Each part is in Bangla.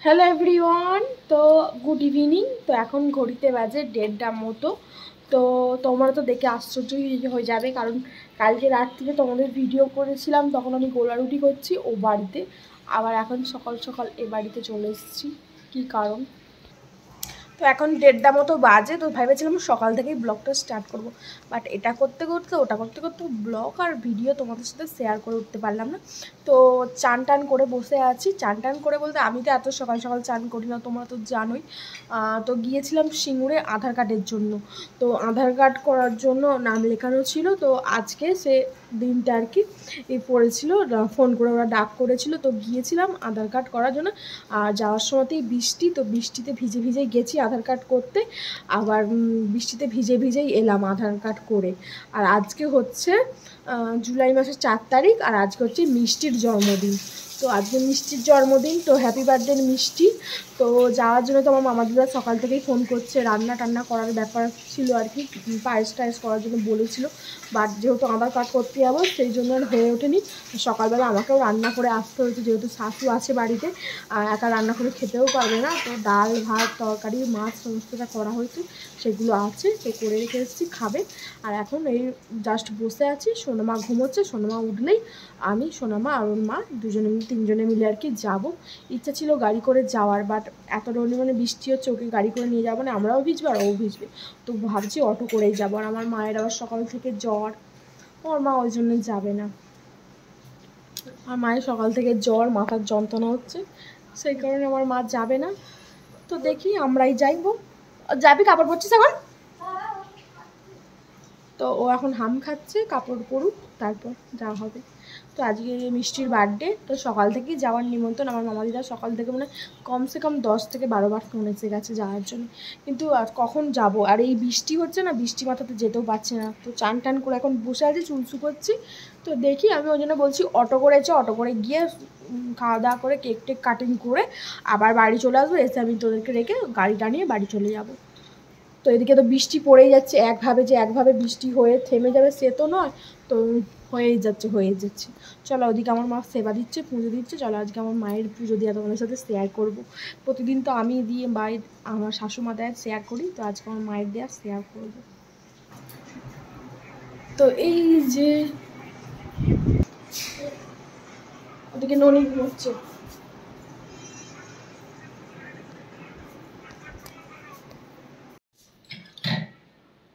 Hello everyone. তো গুড ইভিনিং। তো এখন ঘড়িতে বাজে 1:30টার মতো। তো তোমরা তো দেখে আশ্চর্য হয়ে যাবে, কারণ কালকে রাত্রিরে তোমাদের ভিডিও করেছিলাম, তখন আমি গোলা রুটি করছি ও বাড়িতে, আবার এখন সকাল সকাল এ বাড়িতে চলে এসেছি। কী কারণ? তো এখন 1:30 মতো বাজে, তো ভেবেছিলাম সকাল থেকেই ব্লগটা স্টার্ট করব, বাট এটা করতে করতে ওটা করতে করতে ব্লগ আর ভিডিও তোমাদের সাথে শেয়ার করে উঠতে পারলাম না। তো চান টান করে বসে আছি। চান টান করে বলতে আমি তো এত সকাল সকাল চান করি না, তোমরা তো জানোই। তো গিয়েছিলাম সিঙ্গুরে আধার কার্ডের জন্য। তো আধার কার্ড করার জন্য নাম লেখানো ছিল, তো আজকে সে দিনটা আর কি পড়েছিল, ফোন করে ওরা ডাক করেছিল, তো গিয়েছিলাম আধার কার্ড করার জন্য। আর যাওয়ার সময়তেই বৃষ্টি, তো বৃষ্টিতে ভিজে ভিজেই গেছি আধার কার্ড করতে, আবার বৃষ্টিতে ভিজে ভিজেই এলাম আধার কার্ড করে। আর আজকে হচ্ছে জুলাই মাসের 4 তারিখ, আর আজকে হচ্ছে মিষ্টির জন্মদিন। তো আজকে মিষ্টির জন্মদিন, তো হ্যাপি বার্থডে মিষ্টি। তো যাওয়ার জন্য তো আমার মামাদিদা সকাল থেকেই ফোন করছে, রান্না টান্না করার ব্যাপার ছিল আর কি, পায়েস টায়েস করার জন্য বলেছিল, বাট যেহেতু আধার কার্ড করতে যাবো সেই জন্য আর হয়ে ওঠেনি। সকালবেলা আমাকেও রান্না করে আসতে হয়েছে, যেহেতু শাশু আছে বাড়িতে, একা রান্না করে খেতেও পারবে না। তো ডাল ভাত তরকারি মাছ সমস্তটা করা হয়েছে, সেগুলো আছে, তো করে রেখে এসেছি খাবে। আর এখন এই জাস্ট বসে আছি, সোনামা ঘুমোচ্ছে, সোনামা উঠলেই আমি সোনামা আর ওর মা তিনজনে মিলে আর কি যাবো। ইচ্ছা ছিল গাড়ি করে যাওয়ার, বাট এত মানে বৃষ্টি হচ্ছে, ওকে গাড়ি করে নিয়ে যাবো না, আমরাও ভিজবো আর ও ভিজবে। তো ভাবছি অটো করেই যাবো। আর আমার মায়ের আবার সকাল থেকে জ্বর, ওর মা ওই জন্য যাবে না। আর মায়ের সকাল থেকে জ্বর, মাথার যন্ত্রণা হচ্ছে, সেই কারণে আমার মা যাবে না। তো দেখি আমরাই যাইবো। যাবি? কাপড় পরছিস এখন? তো ও এখন হাম খাচ্ছে, কাপড় পরুক তারপর যাওয়া হবে। তো আজকে মিষ্টির বার্থডে, তো সকাল থেকেই যাওয়ার নিমন্ত্রণ। আমার মামাদিদা সকাল থেকে মানে কমসে কম 10 থেকে 12 বার ফোন এসে গেছে যাওয়ার জন্য, কিন্তু আর কখন যাব? আর এই বৃষ্টি হচ্ছে না, বৃষ্টি মাথাতে যেতেও পারছে না। তো চান টান করে এখন বসে আছি, চুলসু করছি। তো দেখি, আমি ওই জন্য বলছি অটো করেছে, অটো করে গিয়ে খাওয়া দাওয়া করে কেক টেক কাটিং করে আবার বাড়ি চলে আসবো, এসে আমি তোদেরকে রেখে গাড়িটা নিয়ে বাড়ি চলে যাবো। তো এদিকে তো বৃষ্টি পড়েই যাচ্ছে, একভাবে বৃষ্টি হয়ে থেমে যাবে সে তো নয়, তো হয়েই যাচ্ছে। চলো, ওদিকে আমার মা সেবা দিচ্ছে, পুজো দিচ্ছে, চলো আজকে আমার মায়ের পুজো দিয়ে তোমাদের সাথে শেয়ার করব। প্রতিদিন তো আমি দিয়ে মায়ের, আমার শাশুমা দেয় শেয়ার করি, তো আজকে আমার মায়ের দেওয়া শেয়ার করব। তো এই যে ওদিকে ননি ঘুমোচ্ছে।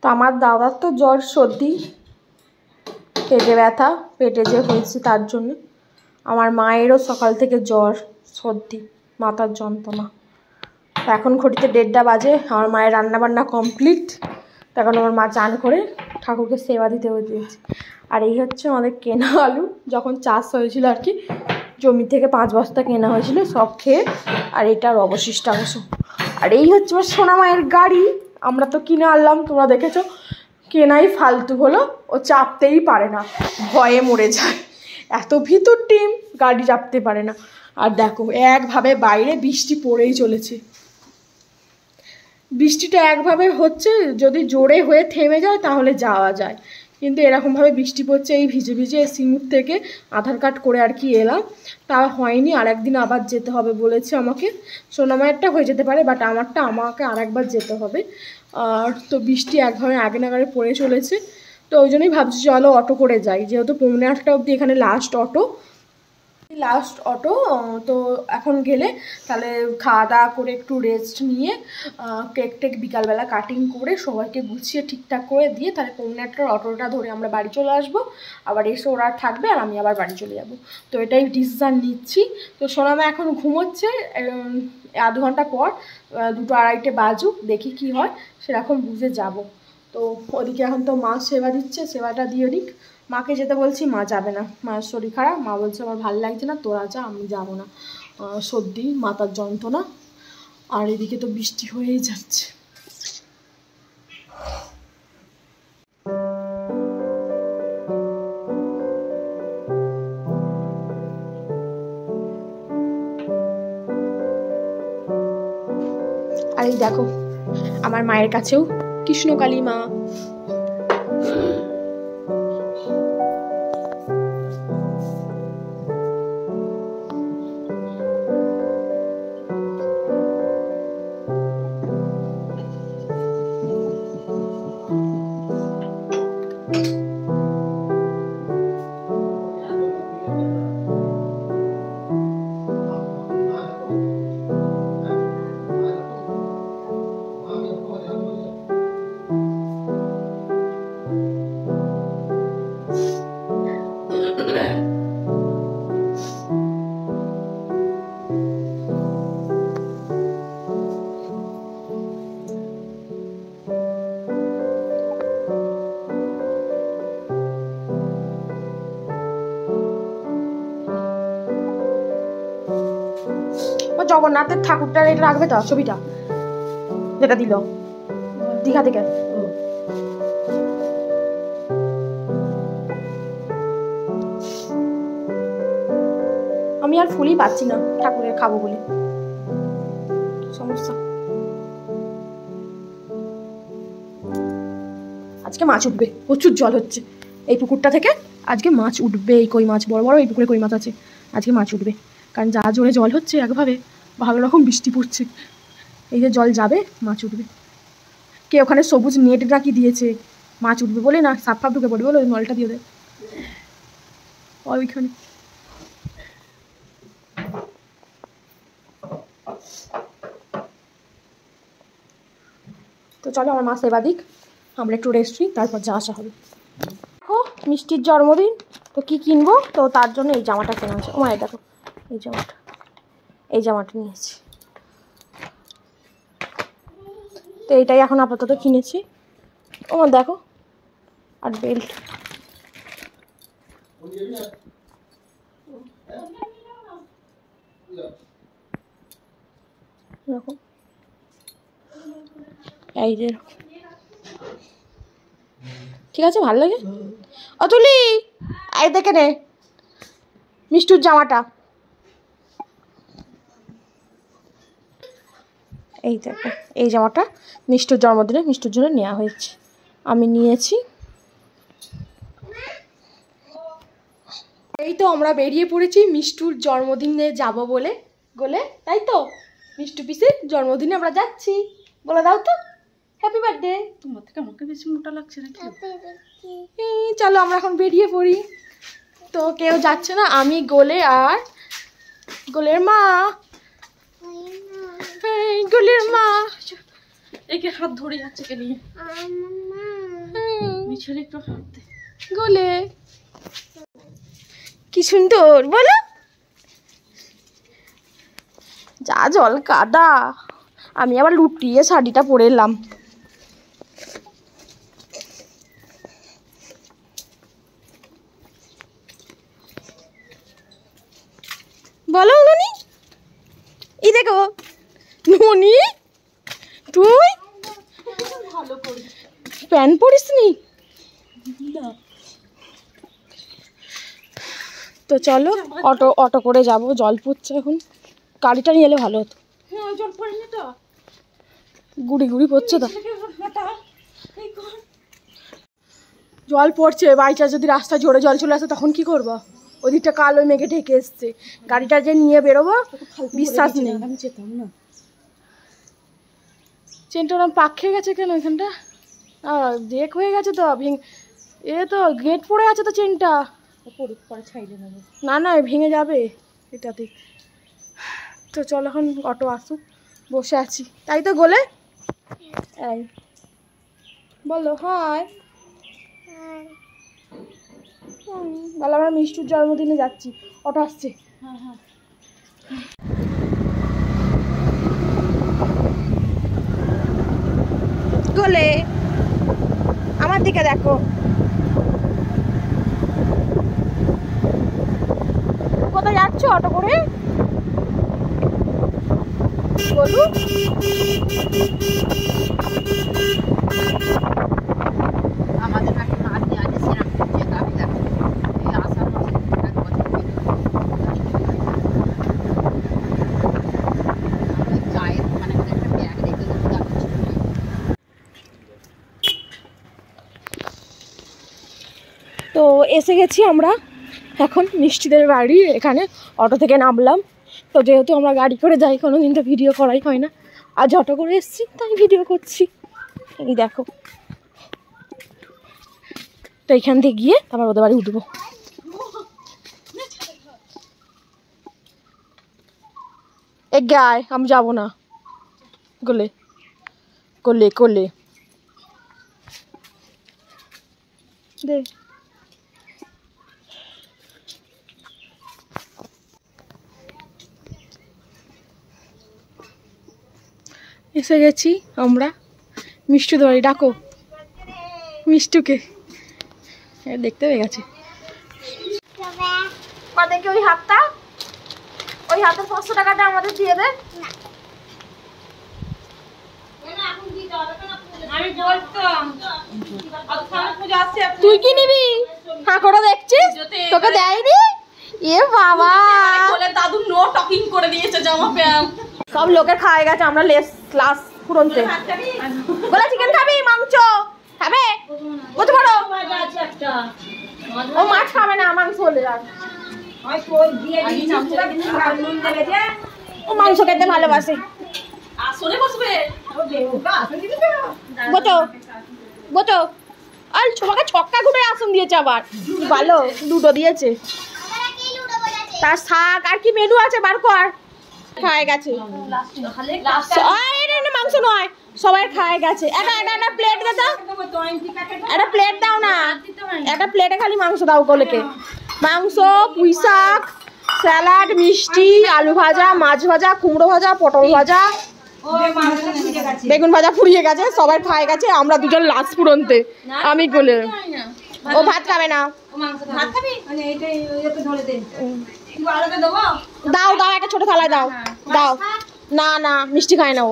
তো আমার দাদার তো জ্বর সর্দি, পেটে ব্যথা, পেটে যে হয়েছে তার জন্য। আমার মায়েরও সকাল থেকে জ্বর সর্দি, মাথার যন্ত্রণা। এখন ঘড়িতে 1:30 বাজে, আমার মায়ের রান্নাবান্না কমপ্লিট। তখন আমার মা চান করে ঠাকুরকে সেবা দিতে দিয়েছে। আর এই হচ্ছে আমাদের কেনা আলু, যখন চাষ হয়েছিল আর কি, জমি থেকে 5 বস্তা কেনা হয়েছিল, সব খেয়ে। আর এটার অবশিষ্টাংশ। আর এই হচ্ছে আমার সোনা মায়ের গাড়ি, আমরা তো কিনে আনলাম, তোমরা দেখেছো, কেনাই ফালতু হলো, ও চাপতেই পারে না, ভয়ে মরে যায়, এত ভিতর টিম, গাড়ি চাপতে পারে না। আর দেখো একভাবে বাইরে বৃষ্টি পড়েই চলেছে, বৃষ্টিটা একভাবে হচ্ছে, যদি জোরে হয়ে থেমে যায় তাহলে যাওয়া যায়, কিন্তু এরকমভাবে বৃষ্টি পড়ছে। এই ভিজে ভিজে সিঙ্গুর থেকে আধার কার্ড করে আর কি এলাম, তা হয়নি, আর একদিন আবার যেতে হবে বলেছে আমাকে। সোনামায়েরটা হয়ে যেতে পারে, বাট আমাকে আর একবার যেতে হবে। আর তো বৃষ্টি একভাবে আগে নাগারে পড়ে চলেছে, তো ওই জন্যই ভাবছি চলো অটো করে যাই, যেহেতু 8:45 অবধি এখানে লাস্ট অটো। তো এখন গেলে তাহলে খাওয়া দাওয়া করে একটু রেস্ট নিয়ে কেক টেক বিকালবেলা কাটিং করে সবাইকে গুছিয়ে ঠিকঠাক করে দিয়ে তাহলে 8:45 অটোটা ধরে আমরা বাড়ি চলে আসবো। আবার এসে ওরা থাকবে আর আমি আবার বাড়ি চলে যাব। তো এটাই ডিসিশান নিচ্ছি। তো সোনামা এখন ঘুমোচ্ছে, আধ ঘন্টা পর 2-2:30 বাজুক, দেখি কি হয়, সেরকম বুঝে যাব। তো ওদিকে এখন তো মা সেবা দিচ্ছে, সেবাটা দিয়ে নিক। মাকে যেতে বলছি, মা যাবে না, মায়ের শরীর খারাপ, মা বলছে আমার ভালো লাগছে না, তোরা যা, আমি যাবো না, সর্দি মাথার যন্ত্রণা। আর এদিকে তো বৃষ্টি হয়েই যাচ্ছে। আর এই দেখো আমার মায়ের কাছেও কৃষ্ণকালী মা। জগন্নাথের ঠাকুরটা এটা রাখবে তো ছবিটা যেটা দিল দীঘা থেকে। আমি আর ফুলই পাচ্ছি না ঠাকুরের খাবো বলে, সমস্যা। আজকে মাছ উঠবে, প্রচুর জল হচ্ছে এই পুকুরটা থেকে, আজকে মাছ উঠবে। এই কই মাছ বড় বড় এই পুকুরে কই মাছ আছে, আজকে মাছ উঠবে। কারণ যা জোরে জল হচ্ছে একভাবে, ভালো রকম বৃষ্টি পড়ছে, এই যে জল যাবে মাছ উঠবে। কে ওখানে সবুজ নেট রাখি দিয়েছে মাছ উঠবে বলে, না সাপ ফাপ ঢুকে পড়বে বলে ওই নলটা দিয়ে দেয় ওইখানে। তো চলো আমার মা সেবা দিক, আমরা একটু রেস্ট নিই, তারপর যা আসা হবে। দেখো মিষ্টির জন্মদিন, তো কি কিনবো, তো তার জন্য এই জামাটা কেনা আছে। ও মায়ের দেখো এই জামাটা নিয়েছি, তো এইটাই এখন আপাতত কিনেছি। ও দেখো আর বেল্ট, দেখো এই যে ঠিক আছে, ভালো লাগে। অতুলি এই দেখে নে মিষ্টুর জামাটা, এই দেখো এই জামাটা মিষ্টুর জন্মদিনে মিষ্টুর জন্য নেওয়া হয়েছে, আমি নিয়েছি। এই তো আমরা বেরিয়ে পড়েছি মিষ্টুর জন্মদিনে যাব বলে, তাই তো মিষ্টু পিসের জন্মদিনে আমরা যাচ্ছি, বলে দাও তো হ্যাপি বার্থডে। তোমার থেকে আমাকে বেশি মোটা লাগছে নাকি? চলো আমরা এখন বেরিয়ে পড়ি। তো কেউ যাচ্ছে না, আমি গোলে আর গোলের মা, গোলের মা একে হাত ধরে যাচ্ছে কে নিয়ে, মিছলে একটু হাত দে গোলে, কি সুন্দর বলো, যা জল কাদা। আমি আবার লুটিয়ে শাড়িটা পরে এলাম। বলো ননি, এই দেখো ননি তুই ভালো করে প্যান্ট পরিস নি, তো চলো অটো করে যাব, জল পড়ছে এখন, গাড়িটা নিয়ে এলে ভালো হতো। জল পড়েনি তো, গুড়ি গুড়ি পড়ছে তো, জল পড়ছে, বাইচা যদি রাস্তায় জোরে জল চলে আসে তখন কি করবো? ওদিকটা কালো মেঘে ঢেকে এসছে, গাড়িটা যে নিয়ে বেরোবো বিশ্বাস নেই। আমি যেতাম না, চেনটা ওরকম পাক খেয়ে গেছে কেন এখানটা, দেখ হয়ে গেছে তো, এ তো গেট পড়ে আছে তো চেনটা, না না ভেঙে যাবে এটাতে। তো চল এখন অটো আসুক, বসে আছি, তাই তো গোলে এই বলো হাই, বলো আমরা মিষ্টুর জন্মদিনে যাচ্ছি, অটো আসছে। গোলে আমার দিকে দেখো, কোথায় যাচ্ছ অটো করে বলু? আমাদের তো এসে গেছি আমরা এখন মিষ্টিদের বাড়ি, এখানে অটো থেকে নামলাম। তো যেহেতু আমরা গাড়ি করে যাই, কোনো দিন তো ভিডিও করাই হয় না, আজ অটো করে এসেছি তাই ভিডিও করছি। এই দেখো, তো এইখান থেকে গিয়ে তারপর ওদের বাড়ি উঠবো। গায় আমি যাবো না, গোলে গোলে গোলে দে। এসে গেছি আমরা মিষ্টুদের বাড়ি, ডাকো মিষ্টুকে, দেখতে পেয়ে গেছে। দেখে ওই হাতটা ওই হাতে 500 টাকাটা আমাদের দিয়ে দে। তুই কি নিবি? হ্যাঁ করে দেখছিস, তোকে দেয়নি? এ বাবা, দাদু নো টকিং করে দিয়েছে জামা প্যান্ট। সব লোকের খাওয়া গেছে, আমরা ক্লাস ফুরনতে। বলে চিকেন খাবি, মাংস খাবে? কত বড়? ও মাছ খাবে না, মাংস বলে যান। ও মাংস খেতে ভালোবাসে। আসলে বসবে বতো বতো, আর তোমাকে ছক্কা ঘুরে আসন দিয়েছে, আবার ভালো দুটো দিয়েছে। তার শাক আর কি মেনু আছে বার কর। খায় গেছে, মাংস নয়, সবাই খায় গেছে। একটা প্লেট দাও, একটা প্লেট দাও না, একটা প্লেটে খালি মাংস দাও গোলেকে। মাংস, পুঁই শাক, স্যালাড, মিষ্টি, আলু ভাজা, মাছ ভাজা, কুমড়ো ভাজা, পটল ভাজা, বেগুন ভাজা ফুরিয়ে গেছে, সবাই খায় গেছে। আমরা দুজন লাস্ট পুরনতে। আমি গোলে, ও ভাত খাবে না। দাও দাও, একটা ছোট থালায় দাও। দাও না না, মিষ্টি খায় না ও।